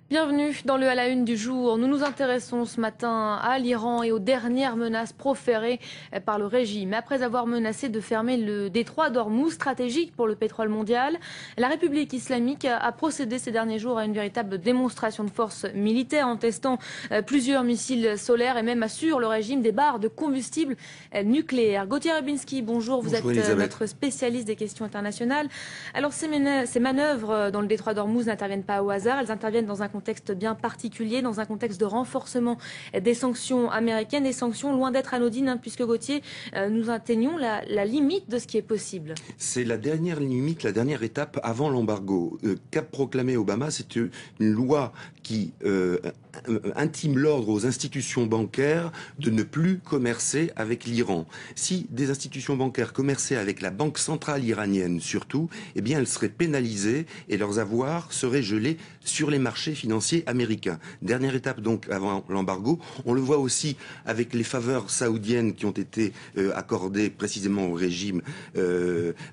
Bienvenue dans le à la une du jour. Nous nous intéressons ce matin à l'Iran et aux dernières menaces proférées par le régime. Après avoir menacé de fermer le détroit d'Ormuz, stratégique pour le pétrole mondial, la République islamique a procédé ces derniers jours à une véritable démonstration de force militaire en testant plusieurs missiles solaires et même assure le régime des barres de combustible nucléaire. Gauthier Rabinski, bonjour. Vous Bonjour, êtes Elisabeth. notre spécialiste des questions internationales. Alors ces manœuvres dans le détroit d'Ormuz n'interviennent pas au hasard. Elles interviennent dans un contexte bien particulier, dans un contexte de renforcement des sanctions américaines, des sanctions loin d'être anodines, puisque Gauthier, nous atteignons la limite de ce qui est possible. C'est la dernière limite, la dernière étape avant l'embargo. Qu'a proclamé Obama, c'est une loi qui intime l'ordre aux institutions bancaires de ne plus commercer avec l'Iran. Si des institutions bancaires commerçaient avec la Banque centrale iranienne surtout, eh bien elles seraient pénalisées et leurs avoirs seraient gelés sur les marchés financiers américains. Dernière étape donc avant l'embargo. On le voit aussi avec les faveurs saoudiennes qui ont été accordées précisément au régime de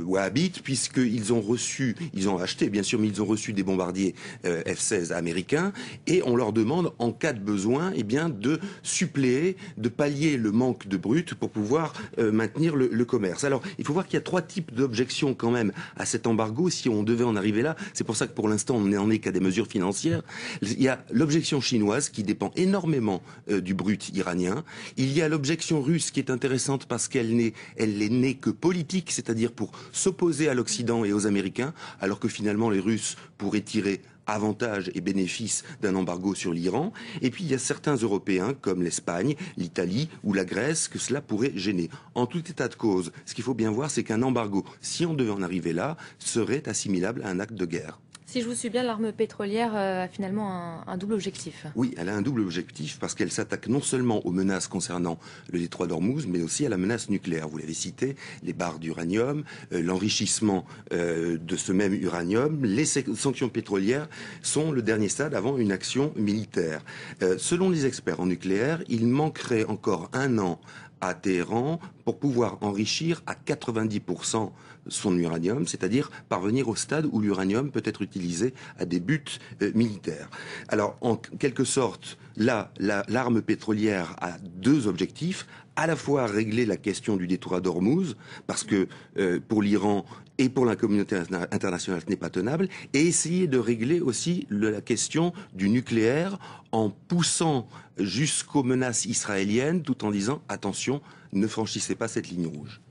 wahhabite, puisqu'ils ont reçu, ils ont acheté bien sûr, mais ils ont reçu des bombardiers F-16 américains, et on leur demande en cas de besoin de suppléer, de pallier le manque de brut pour pouvoir maintenir le commerce. Alors il faut voir qu'il y a trois types d'objections quand même à cet embargo si on devait en arriver là. C'est pour ça que pour l'instant on n'en est qu'à des mesures financières. Il y a l'objection chinoise qui dépend énormément du brut iranien. Il y a l'objection russe qui est intéressante parce qu'elle n'est née que politique, c'est-à-dire pour s'opposer à l'Occident et aux Américains, alors que finalement les Russes pourraient tirer avantages et bénéfices d'un embargo sur l'Iran. Et puis il y a certains Européens comme l'Espagne, l'Italie ou la Grèce que cela pourrait gêner. En tout état de cause, ce qu'il faut bien voir, c'est qu'un embargo, si on devait en arriver là, serait assimilable à un acte de guerre. Si je vous suis bien, l'arme pétrolière a finalement un double objectif. Oui, elle a un double objectif parce qu'elle s'attaque non seulement aux menaces concernant le détroit d'Ormuz, mais aussi à la menace nucléaire. Vous l'avez cité, les barres d'uranium, l'enrichissement de ce même uranium. Les sanctions pétrolières sont le dernier stade avant une action militaire. Selon les experts en nucléaire, il manquerait encore un an à Téhéran pour pouvoir enrichir à 90% son uranium, c'est-à-dire parvenir au stade où l'uranium peut être utilisé à des buts militaires. Alors, en quelque sorte, là, l'arme pétrolière a deux objectifs. À la fois régler la question du détroit d'Ormuz, parce que pour l'Iran et pour la communauté internationale, ce n'est pas tenable, et essayer de régler aussi la question du nucléaire en poussant jusqu'aux menaces israéliennes, tout en disant attention, ne franchissez pas cette ligne rouge.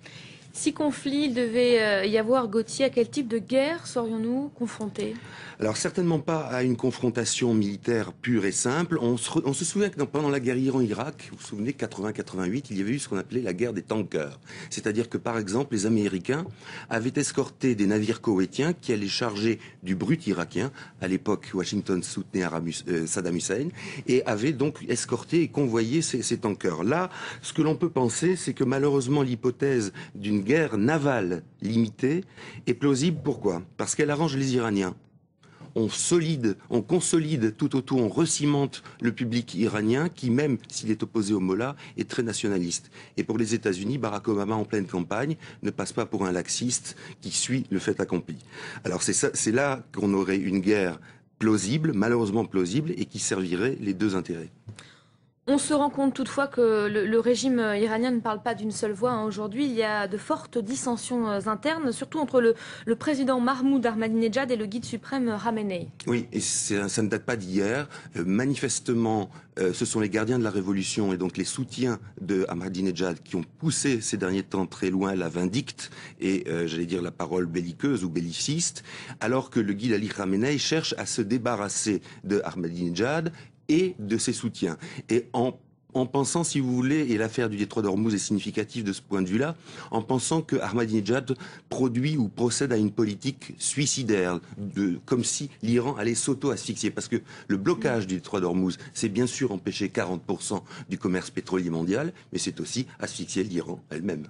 Si conflit il devait y avoir, Gauthier, à quel type de guerre serions-nous confrontés? Alors certainement pas à une confrontation militaire pure et simple. On se souvient que pendant la guerre Iran-Irak, vous vous souvenez, 80-88, il y avait eu ce qu'on appelait la guerre des tankers. C'est-à-dire que par exemple, les Américains avaient escorté des navires koweïtiens qui allaient charger du brut irakien. À l'époque, Washington soutenait Saddam Hussein et avait donc escorté et convoyé ces tankers. Là, ce que l'on peut penser, c'est que malheureusement l'hypothèse d'une guerre navale limitée est plausible. Pourquoi? Parce qu'elle arrange les Iraniens. On consolide tout autour, on recimente le public iranien qui, même s'il est opposé au Mollah, est très nationaliste. Et pour les États-Unis, Barack Obama, en pleine campagne, ne passe pas pour un laxiste qui suit le fait accompli. Alors c'est là qu'on aurait une guerre plausible, malheureusement plausible, et qui servirait les deux intérêts. On se rend compte toutefois que le régime iranien ne parle pas d'une seule voix. Aujourd'hui, il y a de fortes dissensions internes, surtout entre le président Mahmoud Ahmadinejad et le guide suprême Khamenei. Oui, et ça ne date pas d'hier. Manifestement, ce sont les gardiens de la révolution et donc les soutiens de Ahmadinejad qui ont poussé ces derniers temps très loin la vindicte et, j'allais dire, la parole belliqueuse ou belliciste, alors que le guide Ali Khamenei cherche à se débarrasser de Ahmadinejad et de ses soutiens. Et en pensant, si vous voulez, et l'affaire du détroit d'Ormuz est significative de ce point de vue-là, en pensant que Ahmadinejad produit ou procède à une politique suicidaire, comme si l'Iran allait s'auto-asphyxier. Parce que le blocage du détroit d'Ormuz, c'est bien sûr empêcher 40% du commerce pétrolier mondial, mais c'est aussi asphyxier l'Iran elle-même.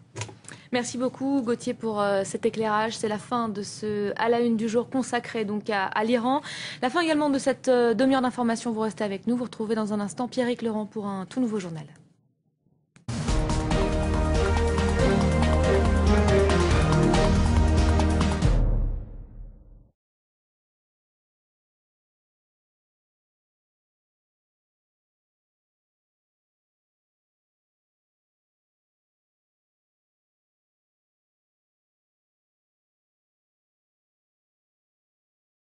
Merci beaucoup Gauthier pour cet éclairage. C'est la fin de ce à la une du jour consacré donc à l'Iran. La fin également de cette demi-heure d'information. Vous restez avec nous. Vous retrouvez dans un instant Pierrick Laurent pour un tout nouveau journal.